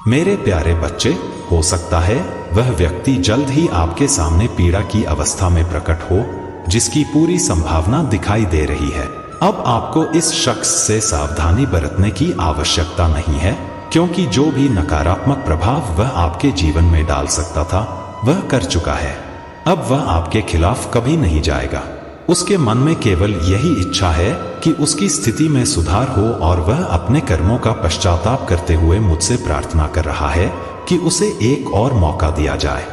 मेरे प्यारे बच्चे, हो सकता है वह व्यक्ति जल्द ही आपके सामने पीड़ा की अवस्था में प्रकट हो, जिसकी पूरी संभावना दिखाई दे रही है। अब आपको इस शख्स से सावधानी बरतने की आवश्यकता नहीं है, क्योंकि जो भी नकारात्मक प्रभाव वह आपके जीवन में डाल सकता था वह कर चुका है। अब वह आपके खिलाफ कभी नहीं जाएगा। उसके मन में केवल यही इच्छा है कि उसकी स्थिति में सुधार हो, और वह अपने कर्मों का पश्चाताप करते हुए मुझसे प्रार्थना कर रहा है कि उसे एक और मौका दिया जाए।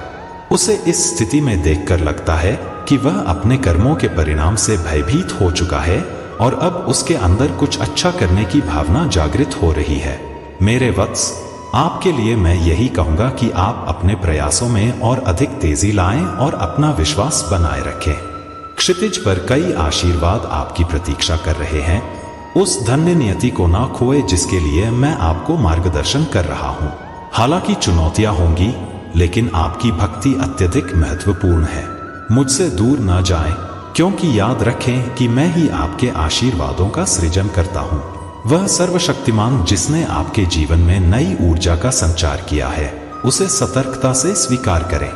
उसे इस स्थिति में देखकर लगता है कि वह अपने कर्मों के परिणाम से भयभीत हो चुका है और अब उसके अंदर कुछ अच्छा करने की भावना जागृत हो रही है। मेरे वत्स, आपके लिए मैं यही कहूंगा कि आप अपने प्रयासों में और अधिक तेजी लाएं और अपना विश्वास बनाए रखें। क्षितिज पर कई आशीर्वाद आपकी प्रतीक्षा कर रहे हैं। उस धन्य नियति को ना खोए जिसके लिए मैं आपको मार्गदर्शन कर रहा हूँ। हालांकि चुनौतियां होंगी, लेकिन आपकी भक्ति अत्यधिक महत्वपूर्ण है। मुझसे दूर न जाएं, क्योंकि याद रखें कि मैं ही आपके आशीर्वादों का सृजन करता हूँ। वह सर्वशक्तिमान जिसने आपके जीवन में नई ऊर्जा का संचार किया है, उसे सतर्कता से स्वीकार करें।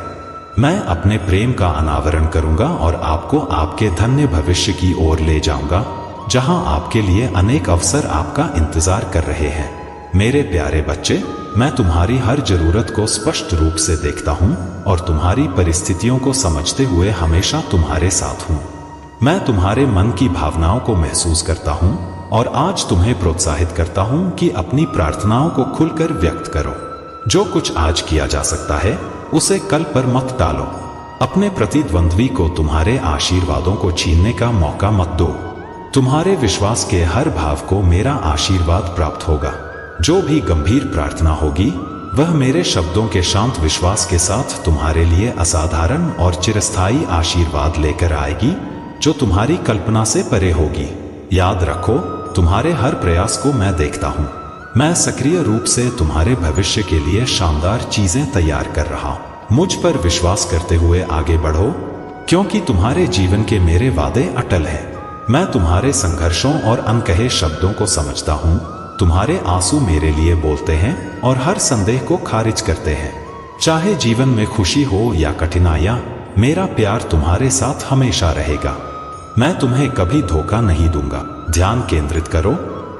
मैं अपने प्रेम का अनावरण करूंगा और आपको आपके धन्य भविष्य की ओर ले जाऊंगा, जहां आपके लिए अनेक अवसर आपका इंतजार कर रहे हैं। मेरे प्यारे बच्चे, मैं तुम्हारी हर जरूरत को स्पष्ट रूप से देखता हूं और तुम्हारी परिस्थितियों को समझते हुए हमेशा तुम्हारे साथ हूं। मैं तुम्हारे मन की भावनाओं को महसूस करता हूं और आज तुम्हें प्रोत्साहित करता हूं कि अपनी प्रार्थनाओं को खुलकर व्यक्त करो। जो कुछ आज किया जा सकता है उसे कल पर मत टालो। अपने प्रतिद्वंद्वी को तुम्हारे आशीर्वादों को छीनने का मौका मत दो। तुम्हारे विश्वास के हर भाव को मेरा आशीर्वाद प्राप्त होगा। जो भी गंभीर प्रार्थना होगी वह मेरे शब्दों के शांत विश्वास के साथ तुम्हारे लिए असाधारण और चिरस्थायी आशीर्वाद लेकर आएगी, जो तुम्हारी कल्पना से परे होगी। याद रखो, तुम्हारे हर प्रयास को मैं देखता हूँ। मैं सक्रिय रूप से तुम्हारे भविष्य के लिए शानदार चीजें तैयार कर रहा हूं। मुझ पर विश्वास करते हुए आगे बढ़ो, क्योंकि तुम्हारे जीवन के मेरे वादे अटल हैं। मैं तुम्हारे संघर्षों और अनकहे शब्दों को समझता हूं। तुम्हारे आंसू मेरे लिए बोलते हैं और हर संदेह को खारिज करते हैं। चाहे जीवन में खुशी हो या कठिनाइयां, मेरा प्यार तुम्हारे साथ हमेशा रहेगा। मैं तुम्हें कभी धोखा नहीं दूंगा। ध्यान केंद्रित करो,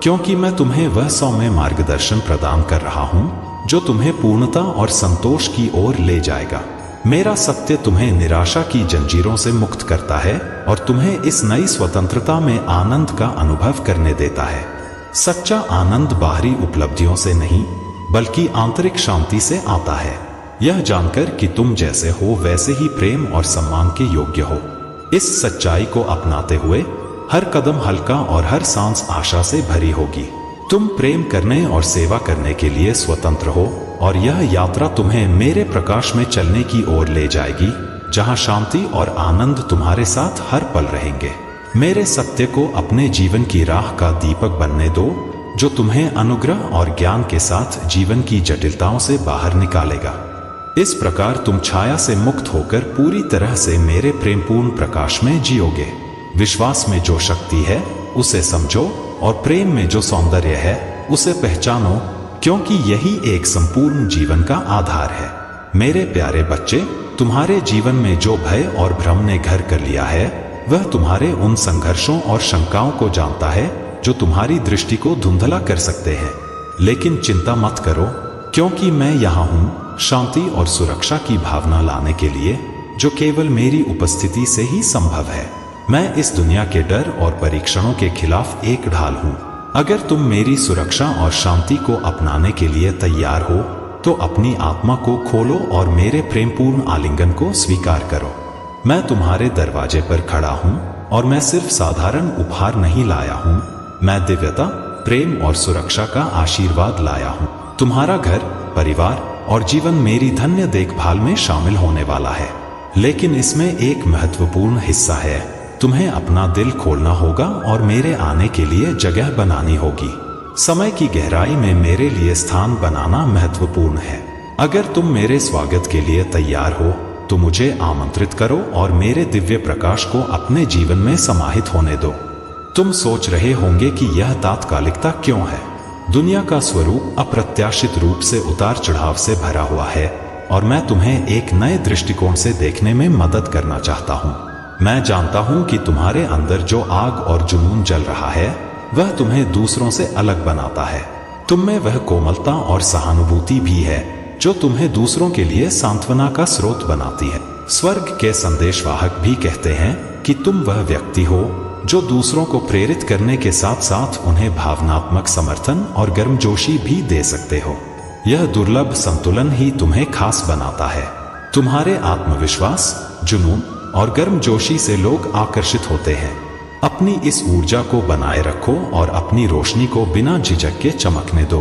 क्योंकि मैं तुम्हें वह सौम्य मार्गदर्शन प्रदान कर रहा हूं जो तुम्हें पूर्णता और संतोष की ओर ले जाएगा। मेरा सत्य तुम्हें निराशा की जंजीरों से मुक्त करता है और तुम्हें इस नई स्वतंत्रता में आनंद का अनुभव करने देता है। सच्चा आनंद बाहरी उपलब्धियों से नहीं, बल्कि आंतरिक शांति से आता है। यह जानकर कि तुम जैसे हो वैसे ही प्रेम और सम्मान के योग्य हो। इस सच्चाई को अपनाते हुए हर कदम हल्का और हर सांस आशा से भरी होगी। तुम प्रेम करने और सेवा करने के लिए स्वतंत्र हो, और यह यात्रा तुम्हें मेरे प्रकाश में चलने की ओर ले जाएगी, जहां शांति और आनंद तुम्हारे साथ हर पल रहेंगे। मेरे सत्य को अपने जीवन की राह का दीपक बनने दो, जो तुम्हें अनुग्रह और ज्ञान के साथ जीवन की जटिलताओं से बाहर निकालेगा। इस प्रकार तुम छाया से मुक्त होकर पूरी तरह से मेरे प्रेमपूर्ण प्रकाश में जियोगे। विश्वास में जो शक्ति है उसे समझो, और प्रेम में जो सौंदर्य है उसे पहचानो, क्योंकि यही एक संपूर्ण जीवन का आधार है। मेरे प्यारे बच्चे, तुम्हारे जीवन में जो भय और भ्रम ने घर कर लिया है, वह तुम्हारे उन संघर्षों और शंकाओं को जानता है जो तुम्हारी दृष्टि को धुंधला कर सकते हैं। लेकिन चिंता मत करो, क्योंकि मैं यहाँ हूँ शांति और सुरक्षा की भावना लाने के लिए, जो केवल मेरी उपस्थिति से ही संभव है। मैं इस दुनिया के डर और परीक्षणों के खिलाफ एक ढाल हूँ। अगर तुम मेरी सुरक्षा और शांति को अपनाने के लिए तैयार हो, तो अपनी आत्मा को खोलो और मेरे प्रेमपूर्ण आलिंगन को स्वीकार करो। मैं तुम्हारे दरवाजे पर खड़ा हूँ, और मैं सिर्फ साधारण उपहार नहीं लाया हूँ। मैं दिव्यता, प्रेम और सुरक्षा का आशीर्वाद लाया हूँ। तुम्हारा घर, परिवार और जीवन मेरी धन्य देखभाल में शामिल होने वाला है। लेकिन इसमें एक महत्वपूर्ण हिस्सा है। तुम्हें अपना दिल खोलना होगा और मेरे आने के लिए जगह बनानी होगी। समय की गहराई में मेरे लिए स्थान बनाना महत्वपूर्ण है। अगर तुम मेरे स्वागत के लिए तैयार हो, तो मुझे आमंत्रित करो और मेरे दिव्य प्रकाश को अपने जीवन में समाहित होने दो। तुम सोच रहे होंगे कि यह तात्कालिकता क्यों है। दुनिया का स्वरूप अप्रत्याशित रूप से उतार चढ़ाव से भरा हुआ है और मैं तुम्हें एक नए दृष्टिकोण से देखने में मदद करना चाहता हूँ। मैं जानता हूँ कि तुम्हारे अंदर जो आग और जुनून जल रहा है वह तुम्हें दूसरों से अलग बनाता है। तुम में वह कोमलता और सहानुभूति भी है जो तुम्हें दूसरों के लिए सांत्वना का स्रोत बनाती है। स्वर्ग के संदेशवाहक भी कहते हैं कि तुम वह व्यक्ति हो जो दूसरों को प्रेरित करने के साथ साथ उन्हें भावनात्मक समर्थन और गर्मजोशी भी दे सकते हो। यह दुर्लभ संतुलन ही तुम्हें खास बनाता है। तुम्हारे आत्मविश्वास, जुनून और गर्मजोशी से लोग आकर्षित होते हैं। अपनी इस ऊर्जा को बनाए रखो और अपनी रोशनी को बिना झिझक के चमकने दो।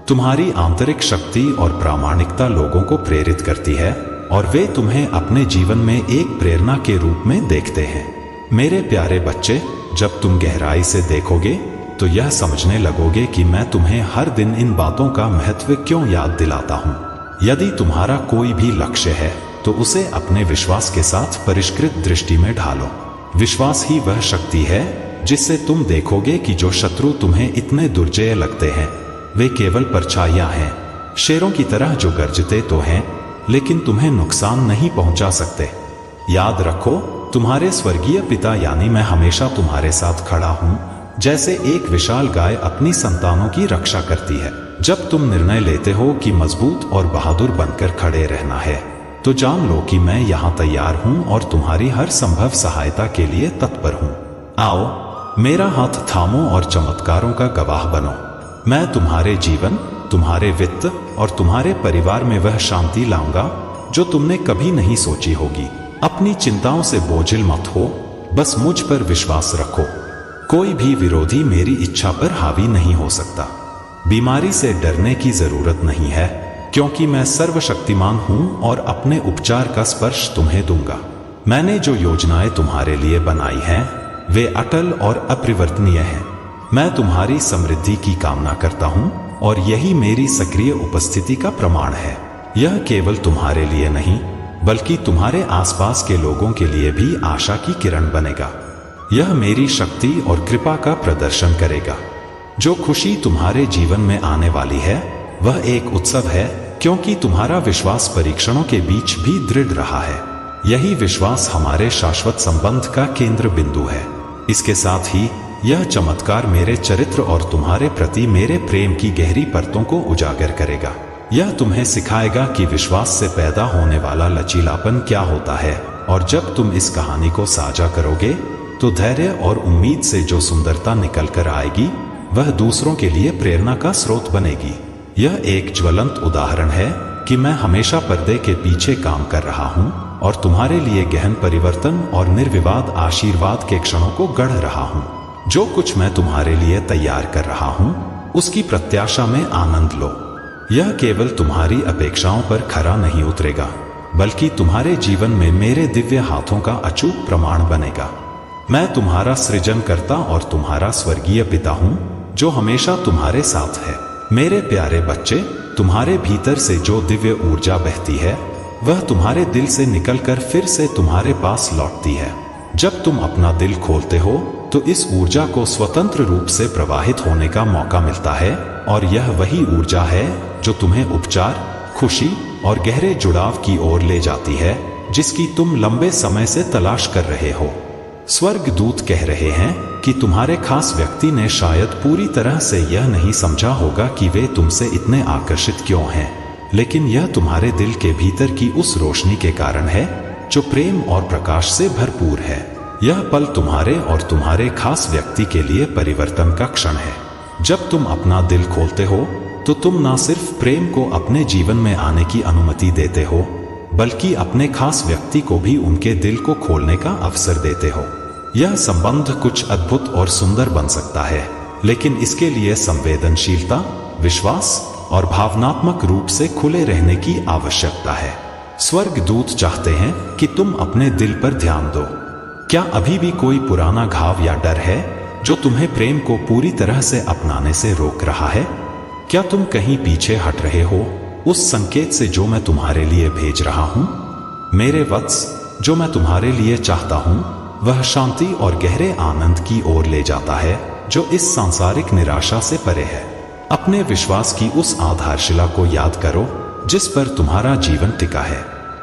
तुम्हारी आंतरिक शक्ति और प्रामाणिकता लोगों को प्रेरित करती है और वे तुम्हें अपने जीवन में एक प्रेरणा के रूप में देखते हैं। मेरे प्यारे बच्चे, जब तुम गहराई से देखोगे तो यह समझने लगोगे कि मैं तुम्हें हर दिन इन बातों का महत्व क्यों याद दिलाता हूँ। यदि तुम्हारा कोई भी लक्ष्य है तो उसे अपने विश्वास के साथ परिष्कृत दृष्टि में ढालो। विश्वास ही वह शक्ति है जिससे तुम देखोगे कि जो शत्रु तुम्हें इतने दुर्जय लगते हैं वे केवल परछाइयां हैं, शेरों की तरह जो गरजते तो हैं लेकिन तुम्हें नुकसान नहीं पहुंचा सकते। याद रखो, तुम्हारे स्वर्गीय पिता यानी मैं हमेशा तुम्हारे साथ खड़ा हूं, जैसे एक विशाल गाय अपनी संतानों की रक्षा करती है। जब तुम निर्णय लेते हो कि मजबूत और बहादुर बनकर खड़े रहना है तो जान लो कि मैं यहाँ तैयार हूँ और तुम्हारी हर संभव सहायता के लिए तत्पर हूँ। आओ, मेरा हाथ थामो और चमत्कारों का गवाह बनो। मैं तुम्हारे जीवन, तुम्हारे वित्त और तुम्हारे परिवार में वह शांति लाऊंगा जो तुमने कभी नहीं सोची होगी। अपनी चिंताओं से बोझिल मत हो, बस मुझ पर विश्वास रखो। कोई भी विरोधी मेरी इच्छा पर हावी नहीं हो सकता। बीमारी से डरने की जरूरत नहीं है क्योंकि मैं सर्वशक्तिमान हूं और अपने उपचार का स्पर्श तुम्हें दूंगा। मैंने जो योजनाएं तुम्हारे लिए बनाई हैं वे अटल और अपरिवर्तनीय हैं। मैं तुम्हारी समृद्धि की कामना करता हूं और यही मेरी सक्रिय उपस्थिति का प्रमाण है। यह केवल तुम्हारे लिए नहीं बल्कि तुम्हारे आसपास के लोगों के लिए भी आशा की किरण बनेगा। यह मेरी शक्ति और कृपा का प्रदर्शन करेगा। जो खुशी तुम्हारे जीवन में आने वाली है वह एक उत्सव है क्योंकि तुम्हारा विश्वास परीक्षणों के बीच भी दृढ़ रहा है। यही विश्वास हमारे शाश्वत संबंध का केंद्र बिंदु है। इसके साथ ही यह चमत्कार मेरे चरित्र और तुम्हारे प्रति मेरे प्रेम की गहरी परतों को उजागर करेगा। यह तुम्हें सिखाएगा कि विश्वास से पैदा होने वाला लचीलापन क्या होता है और जब तुम इस कहानी को साझा करोगे तो धैर्य और उम्मीद से जो सुंदरता निकल कर आएगी वह दूसरों के लिए प्रेरणा का स्रोत बनेगी। यह एक ज्वलंत उदाहरण है कि मैं हमेशा पर्दे के पीछे काम कर रहा हूं और तुम्हारे लिए गहन परिवर्तन और निर्विवाद आशीर्वाद के क्षणों को गढ़ रहा हूं। जो कुछ मैं तुम्हारे लिए तैयार कर रहा हूं उसकी प्रत्याशा में आनंद लो। यह केवल तुम्हारी अपेक्षाओं पर खरा नहीं उतरेगा बल्कि तुम्हारे जीवन में मेरे दिव्य हाथों का अचूक प्रमाण बनेगा। मैं तुम्हारा सृजनकर्ता और तुम्हारा स्वर्गीय पिता हूं जो हमेशा तुम्हारे साथ है। मेरे प्यारे बच्चे, तुम्हारे भीतर से जो दिव्य ऊर्जा बहती है वह तुम्हारे दिल से निकलकर फिर से तुम्हारे पास लौटती है। जब तुम अपना दिल खोलते हो तो इस ऊर्जा को स्वतंत्र रूप से प्रवाहित होने का मौका मिलता है और यह वही ऊर्जा है जो तुम्हें उपचार, खुशी और गहरे जुड़ाव की ओर ले जाती है जिसकी तुम लंबे समय से तलाश कर रहे हो। स्वर्गदूत कह रहे हैं कि तुम्हारे खास व्यक्ति ने शायद पूरी तरह से यह नहीं समझा होगा कि वे तुमसे इतने आकर्षित क्यों हैं, लेकिन यह तुम्हारे दिल के भीतर की उस रोशनी के कारण है जो प्रेम और प्रकाश से भरपूर है। यह पल तुम्हारे और तुम्हारे खास व्यक्ति के लिए परिवर्तन का क्षण है। जब तुम अपना दिल खोलते हो तो तुम न सिर्फ प्रेम को अपने जीवन में आने की अनुमति देते हो बल्कि अपने खास व्यक्ति को भी उनके दिल को खोलने का अवसर देते हो। यह संबंध कुछ अद्भुत और सुंदर बन सकता है, लेकिन इसके लिए संवेदनशीलता, विश्वास और भावनात्मक रूप से खुले रहने की आवश्यकता है। स्वर्गदूत चाहते हैं कि तुम अपने दिल पर ध्यान दो। क्या अभी भी कोई पुराना घाव या डर है जो तुम्हें प्रेम को पूरी तरह से अपनाने से रोक रहा है? क्या तुम कहीं पीछे हट रहे हो उस संकेत से जो मैं तुम्हारे लिए भेज रहा हूं? मेरे वत्स, जो मैं तुम्हारे लिए चाहता हूं वह शांति और गहरे आनंद की ओर ले जाता है जो इस सांसारिक निराशा से परे है। अपने विश्वास की उस आधारशिला को याद करो जिस पर तुम्हारा जीवन टिका है।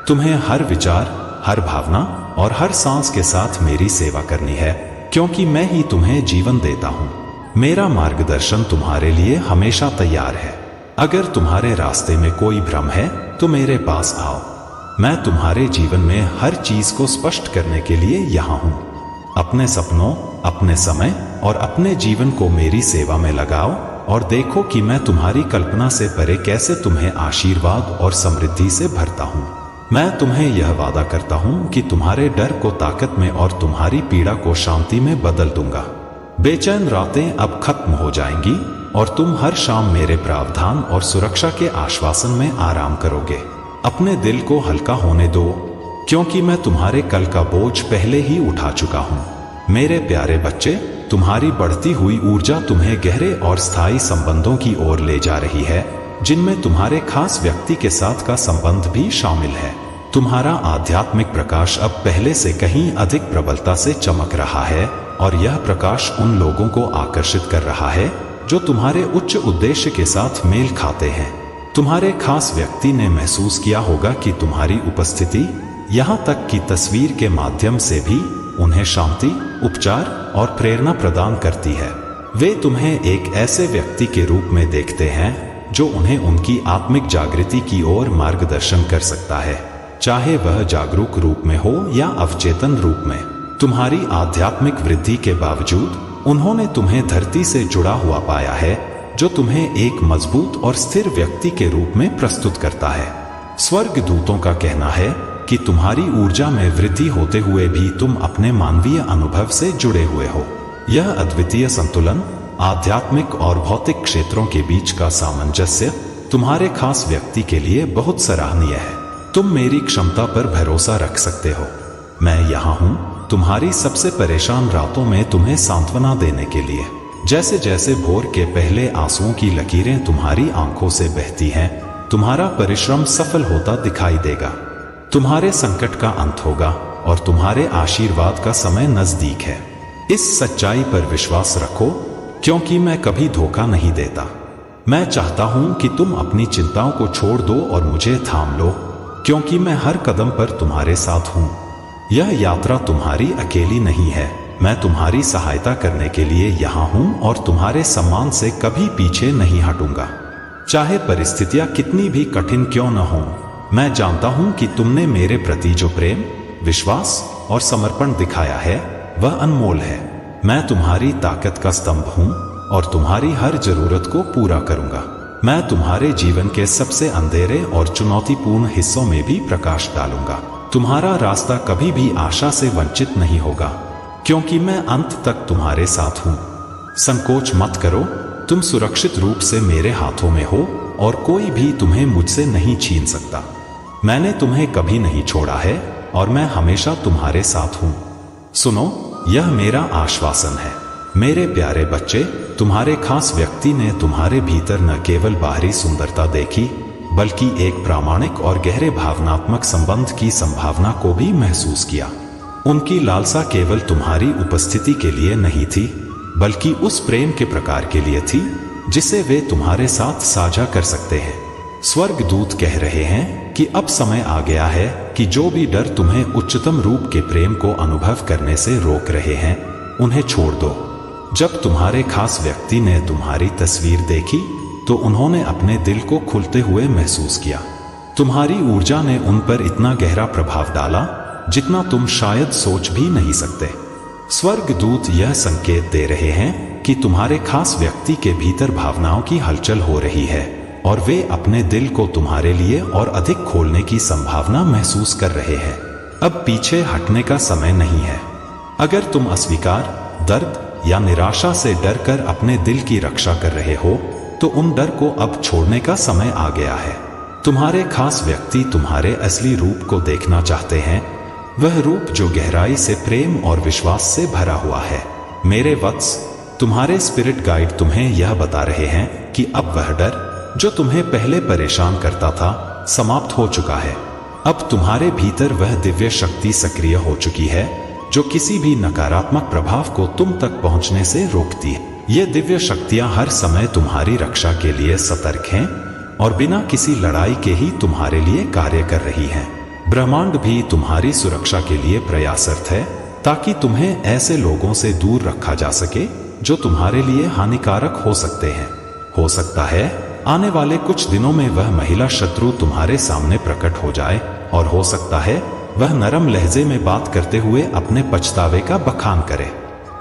तुम्हें हर विचार, हर भावना और हर सांस के साथ मेरी सेवा करनी है, क्योंकि मैं ही तुम्हें जीवन देता हूँ। मेरा मार्गदर्शन तुम्हारे लिए हमेशा तैयार है। अगर तुम्हारे रास्ते में कोई भ्रम है तो मेरे पास आओ। मैं तुम्हारे जीवन में हर चीज को स्पष्ट करने के लिए यहाँ हूँ। अपने सपनों, अपने समय और अपने जीवन को मेरी सेवा में लगाओ और देखो कि मैं तुम्हारी कल्पना से परे कैसे तुम्हें आशीर्वाद और समृद्धि से भरता हूँ। मैं तुम्हें यह वादा करता हूँ कि तुम्हारे डर को ताकत में और तुम्हारी पीड़ा को शांति में बदल दूंगा। बेचैन रातें अब खत्म हो जाएंगी और तुम हर शाम मेरे प्रावधान और सुरक्षा के आश्वासन में आराम करोगे। अपने दिल को हल्का होने दो, क्योंकि मैं तुम्हारे कल का बोझ पहले ही उठा चुका हूँ। मेरे प्यारे बच्चे, तुम्हारी बढ़ती हुई ऊर्जा तुम्हें गहरे और स्थायी संबंधों की ओर ले जा रही है, जिनमें तुम्हारे खास व्यक्ति के साथ का संबंध भी शामिल है। तुम्हारा आध्यात्मिक प्रकाश अब पहले से कहीं अधिक प्रबलता से चमक रहा है और यह प्रकाश उन लोगों को आकर्षित कर रहा है जो तुम्हारे उच्च उद्देश्य के साथ मेल खाते हैं। तुम्हारे खास व्यक्ति ने महसूस किया होगा कि तुम्हारी उपस्थिति, यहाँ तक कि तस्वीर के माध्यम से भी, उन्हें शांति, उपचार और प्रेरणा प्रदान करती है। वे तुम्हें एक ऐसे व्यक्ति के रूप में देखते हैं जो उन्हें उनकी आत्मिक जागृति की ओर मार्गदर्शन कर सकता है, चाहे वह जागरूक रूप में हो या अवचेतन रूप में। तुम्हारी आध्यात्मिक वृद्धि के बावजूद उन्होंने तुम्हें धरती से जुड़ा हुआ पाया है, जो तुम्हें एक मजबूत और स्थिर व्यक्ति के रूप में प्रस्तुत करता है। स्वर्ग दूतों का कहना है कि तुम्हारी ऊर्जा में वृद्धि होते हुए भी तुम अपने मानवीय अनुभव से जुड़े हुए हो। यह अद्वितीय संतुलन, आध्यात्मिक और भौतिक क्षेत्रों के बीच का सामंजस्य तुम्हारे खास व्यक्ति के लिए बहुत सराहनीय है। तुम मेरी क्षमता पर भरोसा रख सकते हो। मैं यहाँ हूँ तुम्हारी सबसे परेशान रातों में तुम्हें सांत्वना देने के लिए। जैसे जैसे भोर के पहले आंसुओं की लकीरें तुम्हारी आंखों से बहती हैं, तुम्हारा परिश्रम सफल होता दिखाई देगा। तुम्हारे संकट का अंत होगा और तुम्हारे आशीर्वाद का समय नजदीक है। इस सच्चाई पर विश्वास रखो, क्योंकि मैं कभी धोखा नहीं देता। मैं चाहता हूं कि तुम अपनी चिंताओं को छोड़ दो और मुझे थाम लो, क्योंकि मैं हर कदम पर तुम्हारे साथ हूं। यह यात्रा तुम्हारी अकेली नहीं है। मैं तुम्हारी सहायता करने के लिए यहाँ हूं और तुम्हारे सम्मान से कभी पीछे नहीं हटूंगा। चाहे परिस्थितियां कितनी भी कठिन क्यों न हो, मैं जानता हूं कि तुमने मेरे प्रति जो प्रेम, विश्वास और समर्पण दिखाया है वह अनमोल है। मैं तुम्हारी ताकत का स्तंभ हूं और तुम्हारी हर जरूरत को पूरा करूंगा। मैं तुम्हारे जीवन के सबसे अंधेरे और चुनौतीपूर्ण हिस्सों में भी प्रकाश डालूंगा। तुम्हारा रास्ता कभी भी आशा से वंचित नहीं होगा, क्योंकि मैं अंत तक तुम्हारे साथ हूं। संकोच मत करो, तुम सुरक्षित रूप से मेरे हाथों में हो और कोई भी तुम्हें मुझसे नहीं छीन सकता। मैंने तुम्हें कभी नहीं छोड़ा है और मैं हमेशा तुम्हारे साथ हूं। सुनो, यह मेरा आश्वासन है। मेरे प्यारे बच्चे, तुम्हारे खास व्यक्ति ने तुम्हारे भीतर न केवल बाहरी सुंदरता देखी, बल्कि एक प्रामाणिक और गहरे भावनात्मक संबंध की संभावना को भी महसूस किया। उनकी लालसा केवल तुम्हारी उपस्थिति के लिए नहीं थी, बल्कि उस प्रेम के प्रकार के लिए थी जिसे वे तुम्हारे साथ साझा कर सकते हैं। स्वर्गदूत कह रहे हैं कि अब समय आ गया है कि जो भी डर तुम्हें उच्चतम रूप के प्रेम को अनुभव करने से रोक रहे हैं, उन्हें छोड़ दो। जब तुम्हारे खास व्यक्ति ने तुम्हारी तस्वीर देखी तो उन्होंने अपने दिल को खुलते हुए महसूस किया। तुम्हारी ऊर्जा ने उन पर इतना गहरा प्रभाव डाला जितना तुम शायद सोच भी नहीं सकते। स्वर्गदूत यह संकेत दे रहे हैं कि तुम्हारे खास व्यक्ति के भीतर भावनाओं की हलचल हो रही है और वे अपने दिल को तुम्हारे लिए और अधिक खोलने की संभावना महसूस कर रहे हैं। अब पीछे हटने का समय नहीं है। अगर तुम अस्वीकार, दर्द या निराशा से डरकर अपने दिल की रक्षा कर रहे हो, तो उन डर को अब छोड़ने का समय आ गया है। तुम्हारे खास व्यक्ति तुम्हारे असली रूप को देखना चाहते हैं, वह रूप जो गहराई से प्रेम और विश्वास से भरा हुआ है। मेरे वत्स, तुम्हारे स्पिरिट गाइड तुम्हें यह बता रहे हैं कि अब वह डर जो तुम्हें पहले परेशान करता था, समाप्त हो चुका है। अब तुम्हारे भीतर वह दिव्य शक्ति सक्रिय हो चुकी है जो किसी भी नकारात्मक प्रभाव को तुम तक पहुंचने से रोकती है। ये दिव्य शक्तियां हर समय तुम्हारी रक्षा के लिए सतर्क हैं और बिना किसी लड़ाई के ही तुम्हारे लिए कार्य कर रही हैं। ब्रह्मांड भी तुम्हारी सुरक्षा के लिए प्रयासरत है, ताकि तुम्हें ऐसे लोगों से दूर रखा जा सके जो तुम्हारे लिए हानिकारक हो सकते हैं। हो सकता है आने वाले कुछ दिनों में वह महिला शत्रु तुम्हारे सामने प्रकट हो जाए, और हो सकता है वह नरम लहजे में बात करते हुए अपने पछतावे का बखान करे।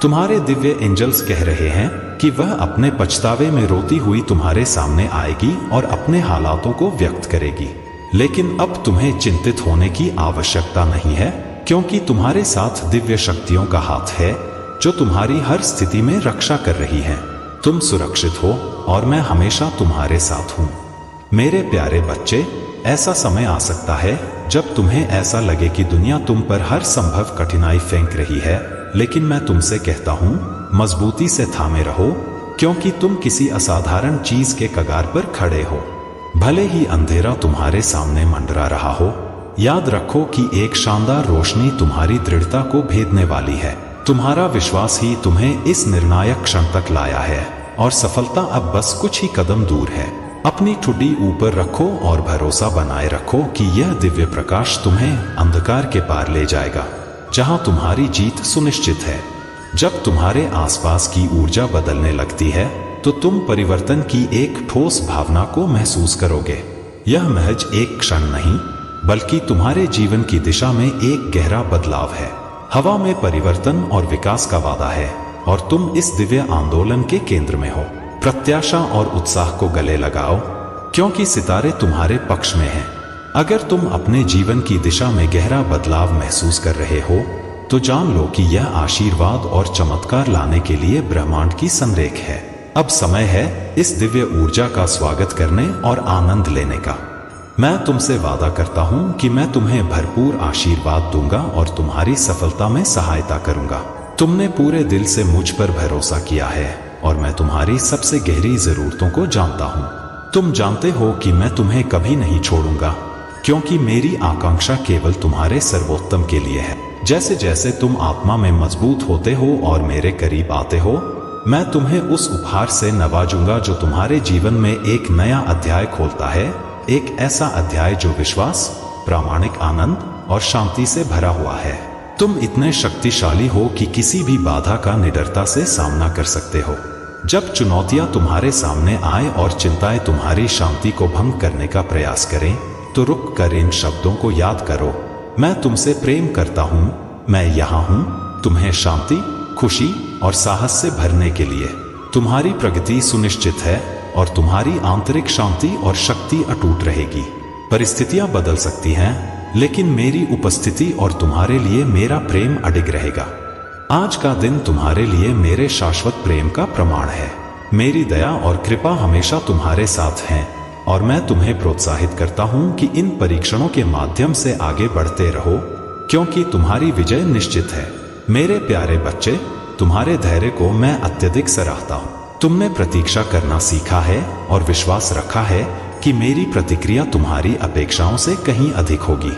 तुम्हारे दिव्य एंजल्स कह रहे हैं कि वह अपने पछतावे में रोती हुई तुम्हारे सामने आएगी और अपने हालातों को व्यक्त करेगी। लेकिन अब तुम्हें चिंतित होने की आवश्यकता नहीं है, क्योंकि तुम्हारे साथ दिव्य शक्तियों का हाथ है जो तुम्हारी हर स्थिति में रक्षा कर रही है। तुम सुरक्षित हो और मैं हमेशा तुम्हारे साथ हूँ। मेरे प्यारे बच्चे, ऐसा समय आ सकता है जब तुम्हें ऐसा लगे कि दुनिया तुम पर हर संभव कठिनाई फेंक रही है, लेकिन मैं तुमसे कहता हूँ, मजबूती से थामे रहो, क्योंकि तुम किसी असाधारण चीज के कगार पर खड़े हो। भले ही अंधेरा तुम्हारे सामने मंडरा रहा हो, याद रखो कि एक शानदार रोशनी तुम्हारी दृढ़ता को भेदने वाली है। तुम्हारा विश्वास ही तुम्हें इस निर्णायक क्षण तक लाया है, और सफलता अब बस कुछ ही कदम दूर है। अपनी ठुड्डी ऊपर रखो और भरोसा बनाए रखो कि यह दिव्य प्रकाश तुम्हें अंधकार के पार ले जाएगा, जहां तुम्हारी जीत सुनिश्चित है। जब तुम्हारे आसपास की ऊर्जा बदलने लगती है तो तुम परिवर्तन की एक ठोस भावना को महसूस करोगे। यह महज एक क्षण नहीं, बल्कि तुम्हारे जीवन की दिशा में एक गहरा बदलाव है। हवा में परिवर्तन और विकास का वादा है, और तुम इस दिव्य आंदोलन के केंद्र में हो। प्रत्याशा और उत्साह को गले लगाओ, क्योंकि सितारे तुम्हारे पक्ष में हैं। अगर तुम अपने जीवन की दिशा में गहरा बदलाव महसूस कर रहे हो, तो जान लो कि यह आशीर्वाद और चमत्कार लाने के लिए ब्रह्मांड की संरेख है। अब समय है इस दिव्य ऊर्जा का स्वागत करने और आनंद लेने का। मैं तुमसे वादा करता हूं कि मैं तुम्हें भरपूर आशीर्वाद दूंगा और तुम्हारी सफलता में सहायता करूंगा। तुमने पूरे दिल से मुझ पर भरोसा किया है, और मैं तुम्हारी सबसे गहरी जरूरतों को जानता हूं। तुम जानते हो कि मैं तुम्हें कभी नहीं छोड़ूंगा, क्योंकि मेरी आकांक्षा केवल तुम्हारे सर्वोत्तम के लिए है। जैसे जैसे तुम आत्मा में मजबूत होते हो और मेरे करीब आते हो, मैं तुम्हें उस उपहार से नवाजूंगा जो तुम्हारे जीवन में एक नया अध्याय खोलता है, एक ऐसा अध्याय जो विश्वास, प्रामाणिक आनंद और शांति से भरा हुआ है। तुम इतने शक्तिशाली हो कि किसी भी बाधा का निडरता से सामना कर सकते हो। जब चुनौतियां तुम्हारे सामने आए और चिंताएं तुम्हारी शांति को भंग करने का प्रयास करें, तो रुक कर इन शब्दों को याद करो। मैं तुमसे प्रेम करता हूं, मैं यहाँ हूं, तुम्हें शांति, खुशी और साहस से भरने के लिए। तुम्हारी प्रगति सुनिश्चित है, और तुम्हारी आंतरिक शांति और शक्ति अटूट रहेगी। परिस्थितियां बदल सकती हैं, लेकिन मेरी उपस्थिति और तुम्हारे लिए मेरा प्रेम अडिग रहेगा। आज का दिन तुम्हारे लिए मेरे शाश्वत प्रेम का प्रमाण है। मेरी दया और कृपा हमेशा तुम्हारे साथ हैं, और मैं तुम्हें प्रोत्साहित करता हूं कि इन परीक्षणों के माध्यम से आगे बढ़ते रहो, क्योंकि तुम्हारी विजय निश्चित है। मेरे प्यारे बच्चे, तुम्हारे धैर्य को मैं अत्यधिक सराहता हूं। तुमने प्रतीक्षा करना सीखा है और विश्वास रखा है कि मेरी प्रतिक्रिया तुम्हारी अपेक्षाओं से कहीं अधिक होगी।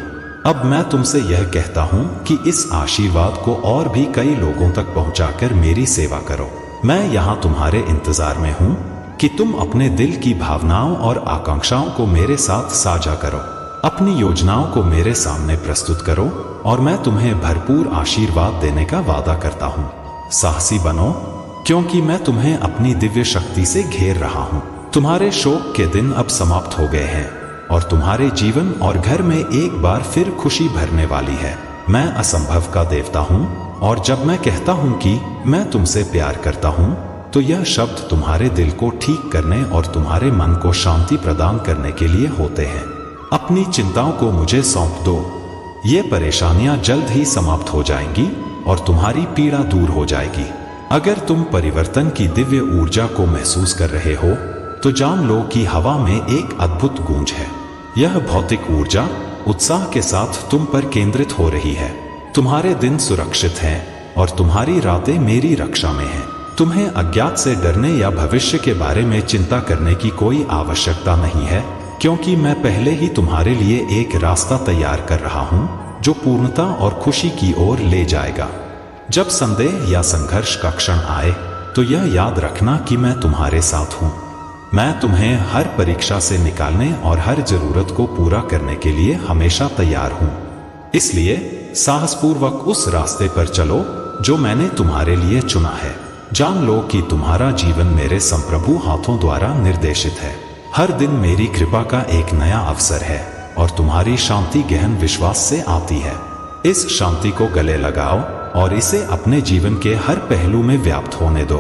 अब मैं तुमसे यह कहता हूं कि इस आशीर्वाद को और भी कई लोगों तक पहुंचाकर मेरी सेवा करो। मैं यहां तुम्हारे इंतजार में हूं कि तुम अपने दिल की भावनाओं और आकांक्षाओं को मेरे साथ साझा करो, अपनी योजनाओं को मेरे सामने प्रस्तुत करो, और मैं तुम्हें भरपूर आशीर्वाद देने का वादा करता हूं। साहसी बनो, क्योंकि मैं तुम्हें अपनी दिव्य शक्ति से घेर रहा हूं। तुम्हारे शोक के दिन अब समाप्त हो गए हैं, और तुम्हारे जीवन और घर में एक बार फिर खुशी भरने वाली है। मैं असंभव का देवता हूं, और जब मैं कहता हूं कि मैं तुमसे प्यार करता हूं, तो यह शब्द तुम्हारे दिल को ठीक करने और तुम्हारे मन को शांति प्रदान करने के लिए होते हैं। अपनी चिंताओं को मुझे सौंप दो। ये परेशानियां जल्द ही समाप्त हो जाएंगी और तुम्हारी पीड़ा दूर हो जाएगी। अगर तुम परिवर्तन की दिव्य ऊर्जा को महसूस कर रहे हो, तो जान लो कि हवा में एक अद्भुत गूंज है। यह भौतिक ऊर्जा उत्साह के साथ तुम पर केंद्रित हो रही है। तुम्हारे दिन सुरक्षित हैं और तुम्हारी रातें मेरी रक्षा में हैं। तुम्हें अज्ञात से डरने या भविष्य के बारे में चिंता करने की कोई आवश्यकता नहीं है, क्योंकि मैं पहले ही तुम्हारे लिए एक रास्ता तैयार कर रहा हूं जो पूर्णता और खुशी की ओर ले जाएगा। जब संदेह या संघर्ष का क्षण आए, तो यह याद रखना कि मैं तुम्हारे साथ हूँ। मैं तुम्हें हर परीक्षा से निकालने और हर जरूरत को पूरा करने के लिए हमेशा तैयार हूँ। इसलिए साहसपूर्वक उस रास्ते पर चलो जो मैंने तुम्हारे लिए चुना है। जान लो कि तुम्हारा जीवन मेरे संप्रभु हाथों द्वारा निर्देशित है। हर दिन मेरी कृपा का एक नया अवसर है और तुम्हारी शांति गहन विश्वास से आती है। इस शांति को गले लगाओ और इसे अपने जीवन के हर पहलू में व्याप्त होने दो,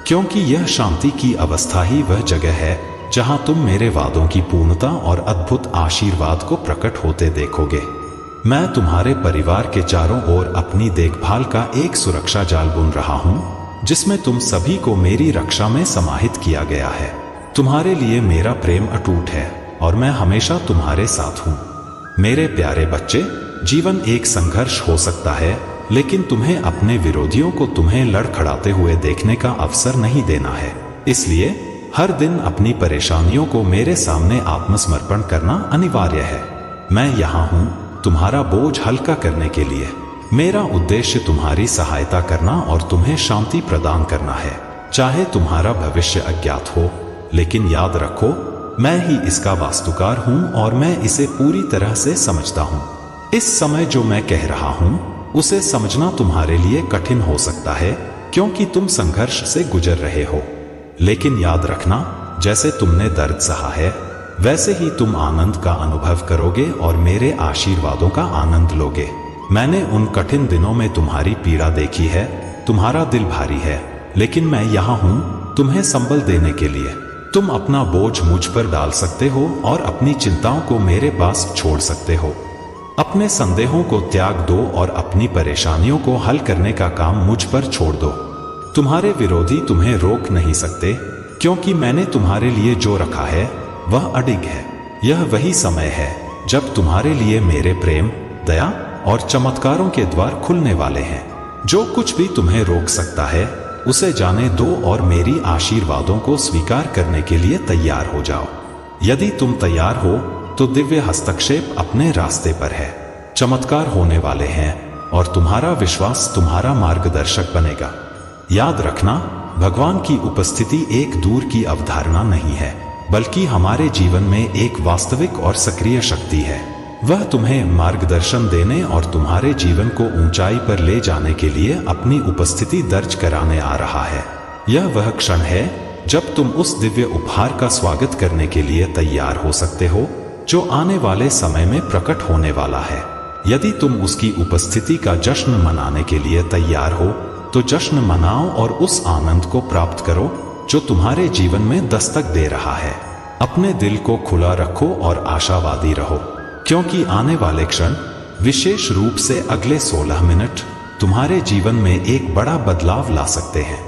क्योंकि यह शांति की अवस्था ही वह जगह है जहां तुम मेरे वादों की पूर्णता और अद्भुत आशीर्वाद को प्रकट होते देखोगे। मैं तुम्हारे परिवार के चारों ओर अपनी देखभाल का एक सुरक्षा जाल बुन रहा हूं, जिसमें तुम सभी को मेरी रक्षा में समाहित किया गया है। तुम्हारे लिए मेरा प्रेम अटूट है और मैं हमेशा तुम्हारे साथ हूं। मेरे प्यारे बच्चे, जीवन एक संघर्ष हो सकता है, लेकिन तुम्हें अपने विरोधियों को तुम्हें लड़खड़ाते हुए देखने का अवसर नहीं देना है। इसलिए हर दिन अपनी परेशानियों को मेरे सामने आत्मसमर्पण करना अनिवार्य है। मैं यहाँ हूँ तुम्हारा बोझ हल्का करने के लिए। मेरा उद्देश्य तुम्हारी सहायता करना और तुम्हें शांति प्रदान करना है। चाहे तुम्हारा भविष्य अज्ञात हो, लेकिन याद रखो मैं ही इसका वास्तुकार हूँ और मैं इसे पूरी तरह से समझता हूँ। इस समय जो मैं कह रहा हूँ उसे समझना तुम्हारे लिए कठिन हो सकता है, क्योंकि तुम संघर्ष से गुजर रहे हो। लेकिन याद रखना, जैसे तुमने दर्द सहा है वैसे ही तुम आनंद का अनुभव करोगे और मेरे आशीर्वादों का आनंद लोगे। मैंने उन कठिन दिनों में तुम्हारी पीड़ा देखी है। तुम्हारा दिल भारी है, लेकिन मैं यहाँ हूँ तुम्हें संबल देने के लिए। तुम अपना बोझ मुझ पर डाल सकते हो और अपनी चिंताओं को मेरे पास छोड़ सकते हो। अपने संदेहों को त्याग दो और अपनी परेशानियों को हल करने का काम मुझ पर छोड़ दो। तुम्हारे विरोधी तुम्हें रोक नहीं सकते, क्योंकि मैंने तुम्हारे लिए जो रखा है वह अडिग है। यह वही समय है जब तुम्हारे लिए मेरे प्रेम, दया और चमत्कारों के द्वार खुलने वाले हैं। जो कुछ भी तुम्हें रोक सकता है उसे जाने दो और मेरी आशीर्वादों को स्वीकार करने के लिए तैयार हो जाओ। यदि तुम तैयार हो तो दिव्य हस्तक्षेप अपने रास्ते पर है। चमत्कार होने वाले हैं और तुम्हारा विश्वास तुम्हारा मार्गदर्शक बनेगा। याद रखना, भगवान की उपस्थिति एक दूर की अवधारणा नहीं है, बल्कि हमारे जीवन में एक वास्तविक और सक्रिय शक्ति है। वह तुम्हें मार्गदर्शन देने और तुम्हारे जीवन को ऊंचाई पर ले जाने के लिए अपनी उपस्थिति दर्ज कराने आ रहा है। यह वह क्षण है जब तुम उस दिव्य उपहार का स्वागत करने के लिए तैयार हो सकते हो जो आने वाले समय में प्रकट होने वाला है। यदि तुम उसकी उपस्थिति का जश्न मनाने के लिए तैयार हो तो जश्न मनाओ और उस आनंद को प्राप्त करो जो तुम्हारे जीवन में दस्तक दे रहा है। अपने दिल को खुला रखो और आशावादी रहो, क्योंकि आने वाले क्षण, विशेष रूप से अगले 16 मिनट, तुम्हारे जीवन में एक बड़ा बदलाव ला सकते हैं।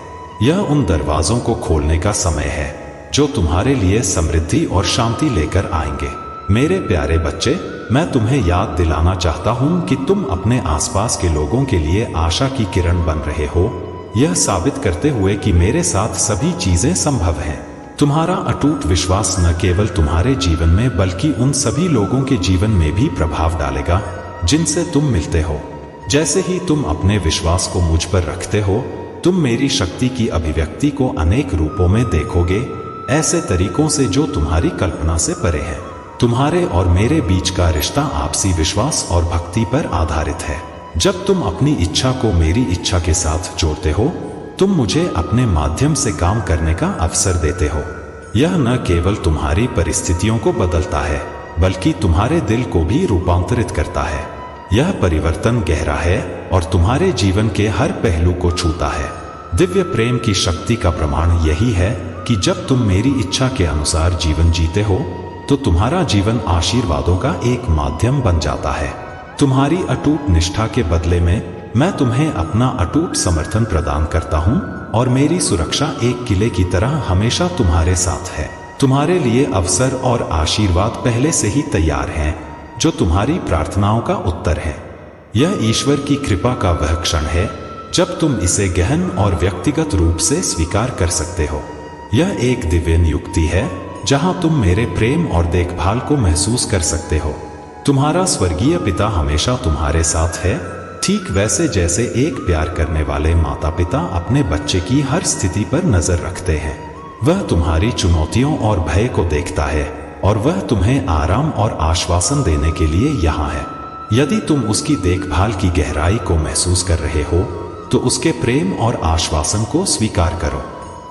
यह उन दरवाजों को खोलने का समय है जो तुम्हारे लिए समृद्धि और शांति लेकर आएंगे। मेरे प्यारे बच्चे, मैं तुम्हें याद दिलाना चाहता हूं कि तुम अपने आसपास के लोगों के लिए आशा की किरण बन रहे हो, यह साबित करते हुए कि मेरे साथ सभी चीजें संभव हैं। तुम्हारा अटूट विश्वास न केवल तुम्हारे जीवन में बल्कि उन सभी लोगों के जीवन में भी प्रभाव डालेगा जिनसे तुम मिलते हो। जैसे ही तुम अपने विश्वास को मुझ पर रखते हो, तुम मेरी शक्ति की अभिव्यक्ति को अनेक रूपों में देखोगे, ऐसे तरीकों से जो तुम्हारी कल्पना से परे है। तुम्हारे और मेरे बीच का रिश्ता आपसी विश्वास और भक्ति पर आधारित है। जब तुम अपनी इच्छा को मेरी इच्छा के साथ जोड़ते हो, तुम मुझे अपने माध्यम से काम करने का अवसर देते हो। यह न केवल तुम्हारी परिस्थितियों को बदलता है, बल्कि तुम्हारे दिल को भी रूपांतरित करता है। यह परिवर्तन गहरा है और तुम्हारे जीवन के हर पहलू को छूता है। दिव्य प्रेम की शक्ति का प्रमाण यही है कि जब तुम मेरी इच्छा के अनुसार जीवन जीते हो, तो तुम्हारा जीवन आशीर्वादों का एक माध्यम बन जाता है। तुम्हारी अटूट निष्ठा के बदले में मैं तुम्हें अपना अटूट समर्थन प्रदान करता हूँ और मेरी सुरक्षा एक किले की तरह हमेशा तुम्हारे साथ है। तुम्हारे लिए अवसर और आशीर्वाद पहले से ही तैयार हैं, जो तुम्हारी प्रार्थनाओं का उत्तर है। यह ईश्वर की कृपा का वह क्षण है जब तुम इसे गहन और व्यक्तिगत रूप से स्वीकार कर सकते हो। यह एक दिव्य नियुक्ति है जहां तुम मेरे प्रेम और देखभाल को महसूस कर सकते हो। तुम्हारा स्वर्गीय पिता हमेशा तुम्हारे साथ है, ठीक वैसे जैसे एक प्यार करने वाले माता पिता अपने बच्चे की हर स्थिति पर नजर रखते हैं। वह तुम्हारी चुनौतियों और भय को देखता है और वह तुम्हें आराम और आश्वासन देने के लिए यहाँ है। यदि तुम उसकी देखभाल की गहराई को महसूस कर रहे हो तो उसके प्रेम और आश्वासन को स्वीकार करो।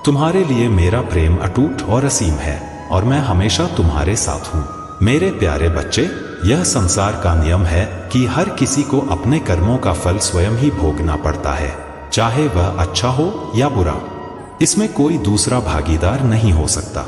तुम्हारे लिए मेरा प्रेम अटूट और असीम है और मैं हमेशा तुम्हारे साथ हूँ। मेरे प्यारे बच्चे, यह संसार का नियम है कि हर किसी को अपने कर्मों का फल स्वयं ही भोगना पड़ता है, चाहे वह अच्छा हो या बुरा। इसमें कोई दूसरा भागीदार नहीं हो सकता।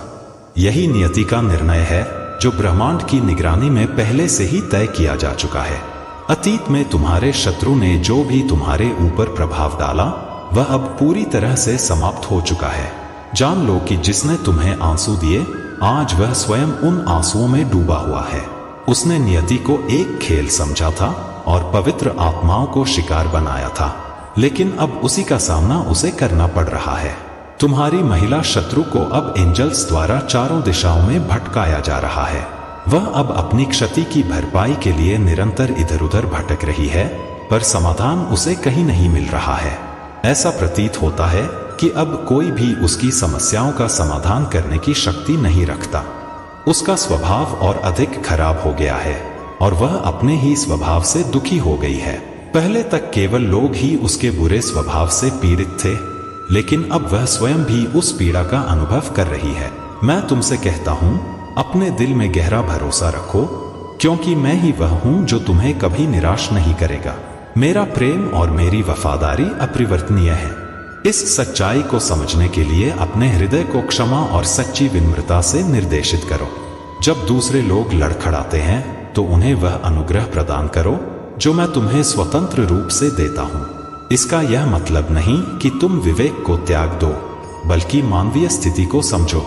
यही नियति का निर्णय है जो ब्रह्मांड की निगरानी में पहले से ही तय किया जा चुका है। अतीत में तुम्हारे शत्रु ने जो भी तुम्हारे ऊपर प्रभाव डाला वह अब पूरी तरह से समाप्त हो चुका है। जान लो कि जिसने तुम्हें आंसू दिए आज वह स्वयं उन आंसुओं में डूबा हुआ है। उसने नियति को एक खेल समझा था और पवित्र आत्माओं को शिकार बनाया था, लेकिन अब उसी का सामना उसे करना पड़ रहा है। तुम्हारी महिला शत्रु को अब एंजल्स द्वारा चारों दिशाओं में भटकाया जा रहा है। वह अब अपनी क्षति की भरपाई के लिए निरंतर इधर उधर भटक रही है, पर समाधान उसे कहीं नहीं मिल रहा है। ऐसा प्रतीत होता है कि अब कोई भी उसकी समस्याओं का समाधान करने की शक्ति नहीं रखता। उसका स्वभाव और अधिक खराब हो गया है और वह अपने ही स्वभाव से दुखी हो गई है। पहले तक केवल लोग ही उसके बुरे स्वभाव से पीड़ित थे, लेकिन अब वह स्वयं भी उस पीड़ा का अनुभव कर रही है। मैं तुमसे कहता हूँ, अपने दिल में गहरा भरोसा रखो, क्योंकि मैं ही वह हूँ जो तुम्हें कभी निराश नहीं करेगा। मेरा प्रेम और मेरी वफादारी अपरिवर्तनीय है। इस सच्चाई को समझने के लिए अपने हृदय को क्षमा और सच्ची विनम्रता से निर्देशित करो। जब दूसरे लोग लड़खड़ाते हैं तो उन्हें वह अनुग्रह प्रदान करो जो मैं तुम्हें स्वतंत्र रूप से देता हूँ। इसका यह मतलब नहीं कि तुम विवेक को त्याग दो, बल्कि मानवीय स्थिति को समझो।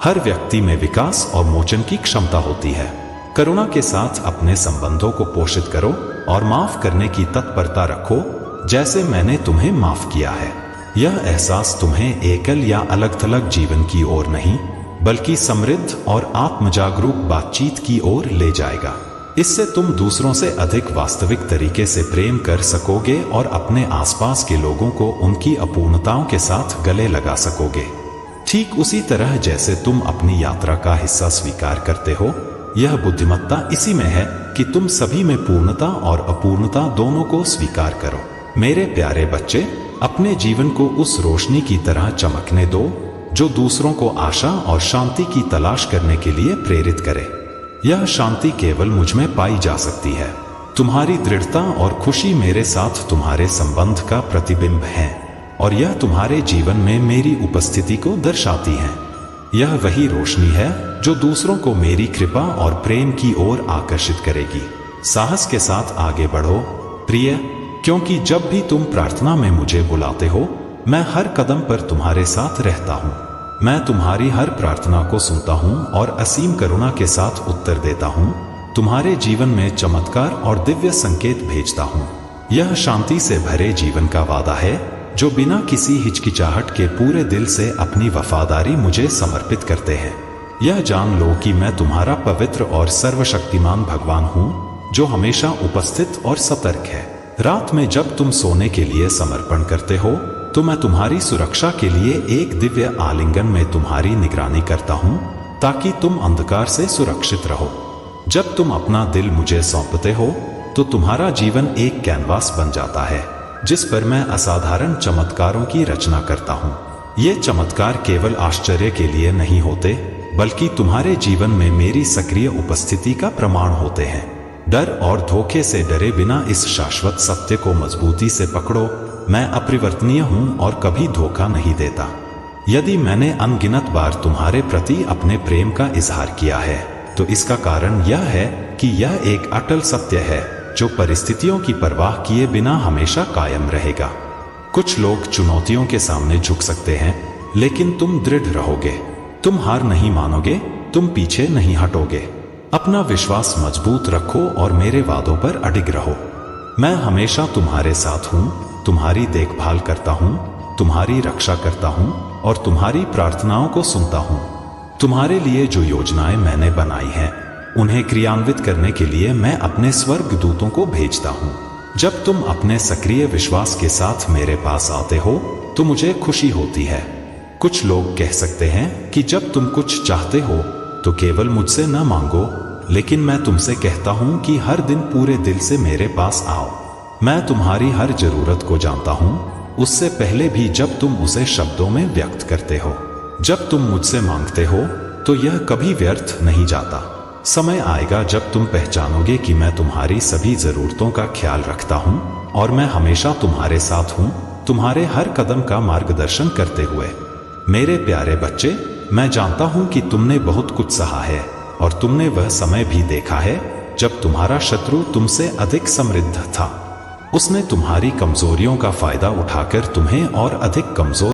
हर व्यक्ति में विकास और मोचन की क्षमता होती है। करुणा के साथ अपने संबंधों को पोषित करो और माफ करने की तत्परता रखो, जैसे मैंने तुम्हें माफ किया है। यह एहसास तुम्हें एकल या अलग थलग जीवन की ओर नहीं, बल्कि समृद्ध और आत्मजागरूक बातचीत की ओर ले जाएगा। इससे तुम दूसरों से अधिक वास्तविक तरीके से प्रेम कर सकोगे और अपने आसपास के लोगों को उनकी अपूर्णताओं के साथ गले लगा सकोगे। ठीक उसी तरह जैसे तुम अपनी यात्रा का हिस्सा स्वीकार करते हो, यह बुद्धिमत्ता इसी में है कि तुम सभी में पूर्णता और अपूर्णता दोनों को स्वीकार करो। मेरे प्यारे बच्चे, अपने जीवन को उस रोशनी की तरह चमकने दो जो दूसरों को आशा और शांति की तलाश करने के लिए प्रेरित करे। यह शांति केवल मुझ में पाई जा सकती है। तुम्हारी दृढ़ता और खुशी मेरे साथ तुम्हारे संबंध का प्रतिबिंब है और यह तुम्हारे जीवन में मेरी उपस्थिति को दर्शाती है। यह वही रोशनी है जो दूसरों को मेरी कृपा और प्रेम की ओर आकर्षित करेगी। साहस के साथ आगे बढ़ो प्रिय, क्योंकि जब भी तुम प्रार्थना में मुझे बुलाते हो, मैं हर कदम पर तुम्हारे साथ रहता हूँ। मैं तुम्हारी हर प्रार्थना को सुनता हूँ और असीम करुणा के साथ उत्तर देता हूँ। तुम्हारे जीवन में चमत्कार और दिव्य संकेत भेजता हूँ। यह शांति से भरे जीवन का वादा है जो बिना किसी हिचकिचाहट के पूरे दिल से अपनी वफादारी मुझे समर्पित करते हैं। यह जान लो कि मैं तुम्हारा पवित्र और सर्वशक्तिमान भगवान हूँ जो हमेशा उपस्थित और सतर्क है। रात में जब तुम सोने के लिए समर्पण करते हो तो मैं तुम्हारी सुरक्षा के लिए एक दिव्य आलिंगन में तुम्हारी निगरानी करता हूँ, ताकि तुम अंधकार से सुरक्षित रहो। जब तुम अपना दिल मुझे सौंपते हो तो तुम्हारा जीवन एक कैनवास बन जाता है जिस पर मैं असाधारण चमत्कारों की रचना करता हूँ। ये चमत्कार केवल आश्चर्य के लिए नहीं होते, बल्कि तुम्हारे जीवन में मेरी सक्रिय उपस्थिति का प्रमाण होते हैं। डर और धोखे से डरे बिना इस शाश्वत सत्य को मजबूती से पकड़ो, मैं अपरिवर्तनीय हूँ और कभी धोखा नहीं देता। यदि मैंने अनगिनत बार तुम्हारे प्रति अपने प्रेम का इजहार किया है तो इसका कारण यह है कि यह एक अटल सत्य है जो परिस्थितियों की परवाह किए बिना हमेशा कायम रहेगा। कुछ लोग चुनौतियों के सामने झुक सकते हैं, लेकिन तुम दृढ़ रहोगे। तुम हार नहीं मानोगे, तुम पीछे नहीं हटोगे। अपना विश्वास मजबूत रखो और मेरे वादों पर अडिग रहो। मैं हमेशा तुम्हारे साथ हूँ, तुम्हारी देखभाल करता हूँ, तुम्हारी रक्षा करता हूँ और तुम्हारी प्रार्थनाओं को सुनता हूँ। तुम्हारे लिए जो योजनाएं मैंने बनाई हैं, उन्हें क्रियान्वित करने के लिए मैं अपने स्वर्ग दूतों को भेजता हूँ। जब तुम अपने सक्रिय विश्वास के साथ मेरे पास आते हो तो मुझे खुशी होती है। कुछ लोग कह सकते हैं कि जब तुम कुछ चाहते हो तो केवल मुझसे न मांगो, लेकिन मैं तुमसे कहता हूं कि हर दिन पूरे दिल से मेरे पास आओ। मैं तुम्हारी हर जरूरत को जानता हूं, उससे पहले भी जब तुम उसे शब्दों में व्यक्त करते हो। जब तुम मुझसे मांगते हो तो यह कभी व्यर्थ नहीं जाता। समय आएगा जब तुम पहचानोगे कि मैं तुम्हारी सभी जरूरतों का ख्याल रखता हूं और मैं हमेशा तुम्हारे साथ हूं, तुम्हारे हर कदम का मार्गदर्शन करते हुए। मेरे प्यारे बच्चे, मैं जानता हूं कि तुमने बहुत कुछ सहा है और तुमने वह समय भी देखा है जब तुम्हारा शत्रु तुमसे अधिक समृद्ध था। उसने तुम्हारी कमजोरियों का फायदा उठाकर तुम्हें और अधिक कमजोर